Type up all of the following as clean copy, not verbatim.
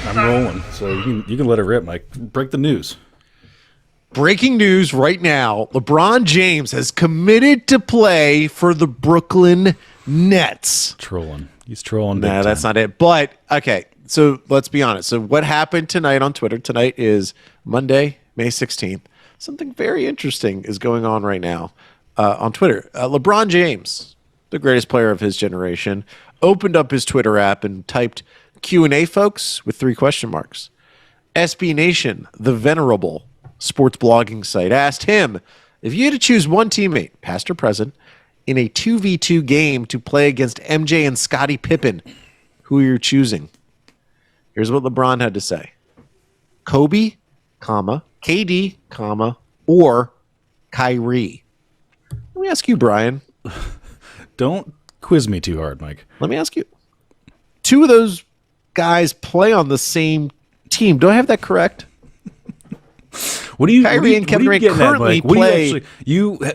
I'm rolling, so you can let it rip, Mike. Break the news. Breaking news right now. LeBron James has committed to play for the Brooklyn Nets. Trolling. He's trolling. Nah, that's not it. But, okay, so let's be honest. So what happened tonight on Twitter? Tonight is Monday, May 16th. Something very interesting is going on right now on Twitter. LeBron James, the greatest player of his generation, opened up his Twitter app and typed Q&A, folks, with 3 question marks. SB Nation, the venerable sports blogging site, asked him if you had to choose one teammate, past or present, in a 2v2 game to play against MJ and Scottie Pippen, who are you choosing? Here's what LeBron had to say. Kobe, KD, or Kyrie. Let me ask you, Brian. Don't quiz me too hard, Mike. Let me ask you. 2 of those guys play on the same team. Do I have that correct? What do you? Kyrie and Kevin Durant currently play.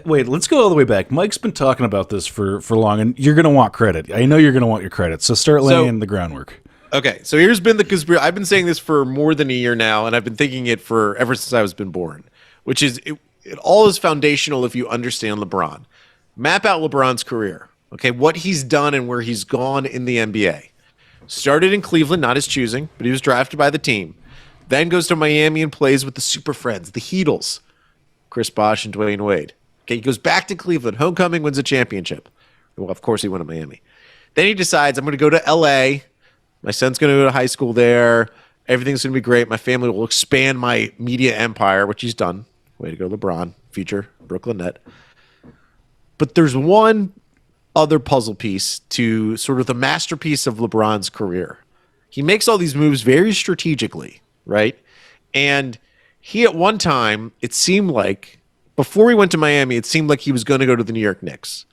Wait. Let's go all the way back. Mike's been talking about this for long, and you're going to want credit. I know you're going to want your credit. So start laying the groundwork. Okay, so here's been the conspiracy. I've been saying this for more than a year now, and I've been thinking it for ever since I was been born. Which is it all is foundational if you understand LeBron. Map out LeBron's career. Okay, what he's done and where he's gone in the NBA. Started in Cleveland, not his choosing, but he was drafted by the team. Then goes to Miami and plays with the Super Friends, the Heatles, Chris Bosh and Dwayne Wade. Okay, he goes back to Cleveland. Homecoming, wins a championship. Well, of course he went to Miami. Then he decides, I'm going to go to L.A. My son's going to go to high school there. Everything's going to be great. My family will expand my media empire, which he's done. Way to go, LeBron, future Brooklyn Net. But there's one other puzzle piece to sort of the masterpiece of LeBron's career. He makes all these moves very strategically. Right? And he, at one time, it seemed like, before he went to Miami, it seemed like he was going to go to the New York Knicks.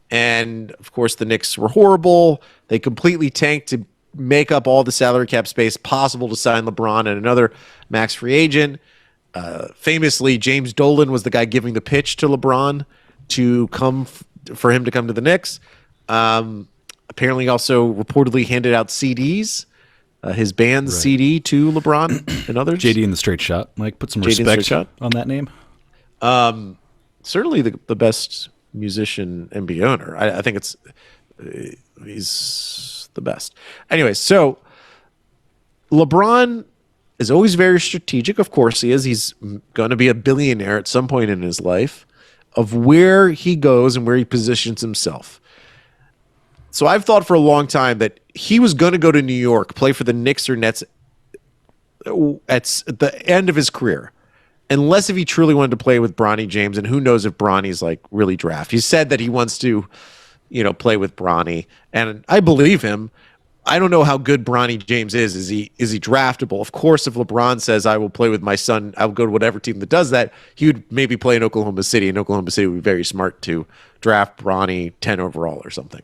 And, of course, the Knicks were horrible. They completely tanked to make up all the salary cap space possible to sign LeBron and another max free agent. Famously, James Dolan was the guy giving the pitch to LeBron to come for him to come to the Knicks. Apparently also reportedly handed out CDs. His band's CD to LeBron and others. JD in the Straight Shot. Mike, put some respect on that name. Certainly the best musician NBA owner. I think he's the best. Anyway, so LeBron is always very strategic. Of course he is. He's going to be a billionaire at some point in his life, of where he goes and where he positions himself. So I've thought for a long time that he was going to go to New York, play for the Knicks or Nets at the end of his career, unless if he truly wanted to play with Bronny James, and who knows if Bronny's like really draft. He said that he wants to, play with Bronny, and I believe him. I don't know how good Bronny James is. Is he draftable? Of course, if LeBron says I will play with my son, I'll go to whatever team that does that. He would maybe play in Oklahoma City, and Oklahoma City would be very smart to draft Bronny 10 overall or something.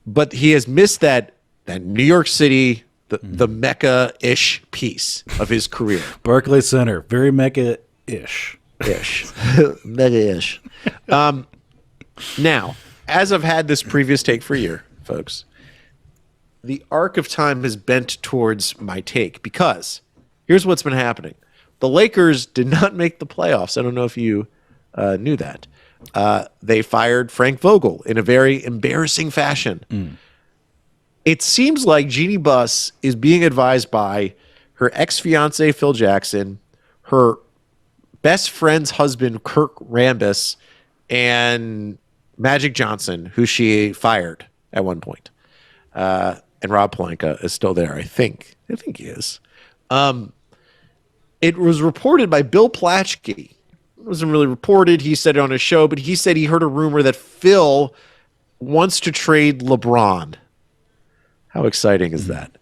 But he has missed that New York City, the Mecca-ish piece of his career. Barclays Center, very Mecca-ish. Mecca-ish. Now, as I've had this previous take for a year, folks, the arc of time has bent towards my take because here's what's been happening. The Lakers did not make the playoffs. I don't know if you knew that. They fired Frank Vogel in a very embarrassing fashion. It seems like Jeannie Buss is being advised by her ex-fiance, Phil Jackson, her best friend's husband, Kirk Rambis, and Magic Johnson, who she fired at one point. And Rob Pelinka is still there, I think. I think he is. It was reported by Bill Plaschke. It wasn't really reported. He said it on his show, but he said he heard a rumor that Phil wants to trade LeBron. How exciting is that?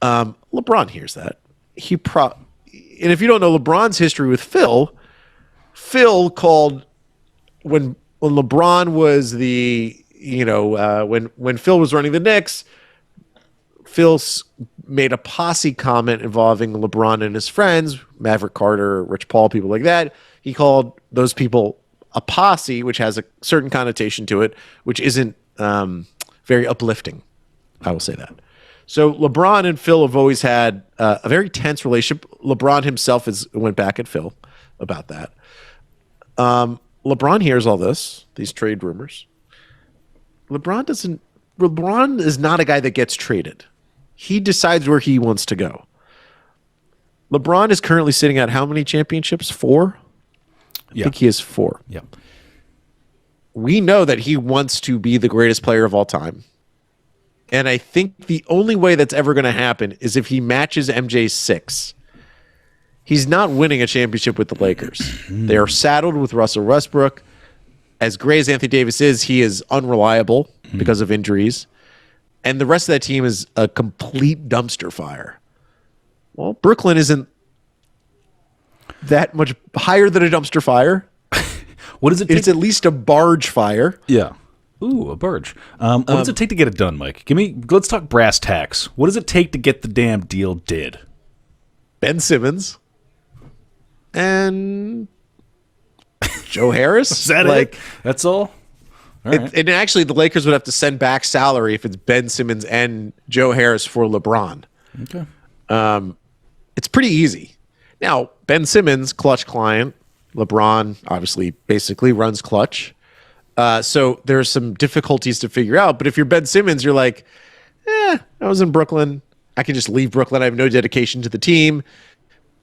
LeBron hears that. And if you don't know LeBron's history with Phil called when LeBron was when Phil was running the Knicks, Phil made a posse comment involving LeBron and his friends, Maverick Carter, Rich Paul, people like that. He called those people a posse, which has a certain connotation to it, which isn't very uplifting. I will say that. So LeBron and Phil have always had a very tense relationship. LeBron himself went back at Phil about that. LeBron hears all these trade rumors. LeBron is not a guy that gets traded. He decides where he wants to go. LeBron is currently sitting at how many championships? 4? I think he has 4. Yeah. We know that he wants to be the greatest player of all time. And I think the only way that's ever going to happen is if he matches MJ's 6. He's not winning a championship with the Lakers. They are saddled with Russell Westbrook. As great as Anthony Davis is, he is unreliable because of injuries. And the rest of that team is a complete dumpster fire. Well, Brooklyn isn't that much higher than a dumpster fire. What does it take? It's at least a barge fire. Yeah. Ooh, a barge. What does it take to get it done, Mike? Let's talk brass tacks. What does it take to get the damn deal did? Ben Simmons and Joe Harris. Is that it? That's all? All right. And actually, the Lakers would have to send back salary if it's Ben Simmons and Joe Harris for LeBron. Okay. It's pretty easy. Now, Ben Simmons, clutch client. LeBron, obviously, basically runs clutch. So there's some difficulties to figure out. But if you're Ben Simmons, you're like, I was in Brooklyn. I can just leave Brooklyn. I have no dedication to the team.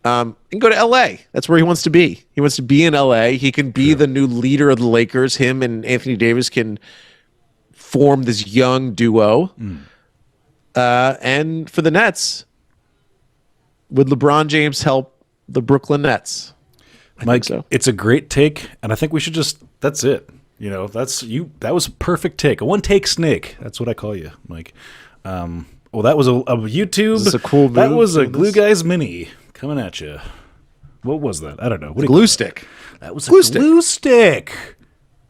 And go to L.A. That's where he wants to be. He wants to be in L.A. He can be the new leader of the Lakers. Him and Anthony Davis can form this young duo. And for the Nets, would LeBron James help the Brooklyn Nets? Mike, so. It's a great take, and I think we should that's it. You know, that was a perfect take. A one-take snake. That's what I call you, Mike. Well, that was a YouTube. Is this a cool move? That was a Glue Guys Mini coming at you. What was that? I don't know. What glue stick. That was a glue stick.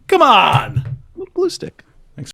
Come on. Glue stick.